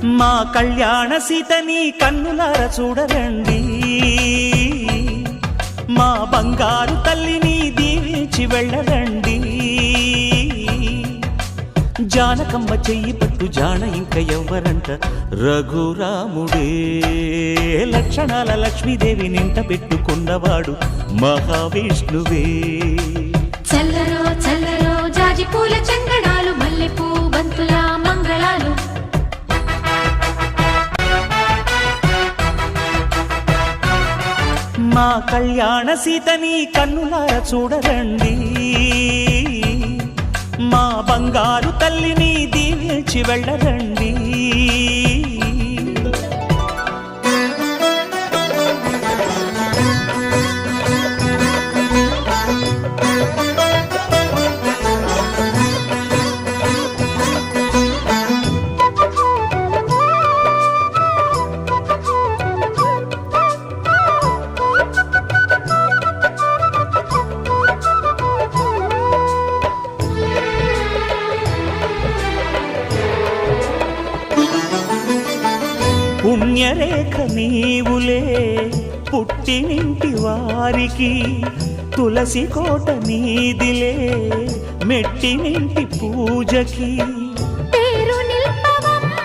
మా కళ్యాణ సీతని కన్నులార చూడరండి, మా బంగారు తల్లిని దీవించి వెళ్ళరండి. జానకమ్మ చెయ్యి పట్టు జాన ఇంక ఎవ్వరంట, రఘురాముడే లక్షణాల లక్ష్మీదేవి నింట పెట్టుకున్నవాడు మహావిష్ణువే. చల్లరో చల్లరో జాజి పూల చందనాలు, మల్లెపూ బంతుల మంగళాలు. మా కళ్యాణ సీతని కన్నులార చూడరండి, మా బంగారు తల్లిని దీవించి వెళ్ళరండి. పుణ్యరేఖ నీవులే పుట్టినింటి వారికి, తులసి కోట నీదిలే మెట్టినింటి పూజకి.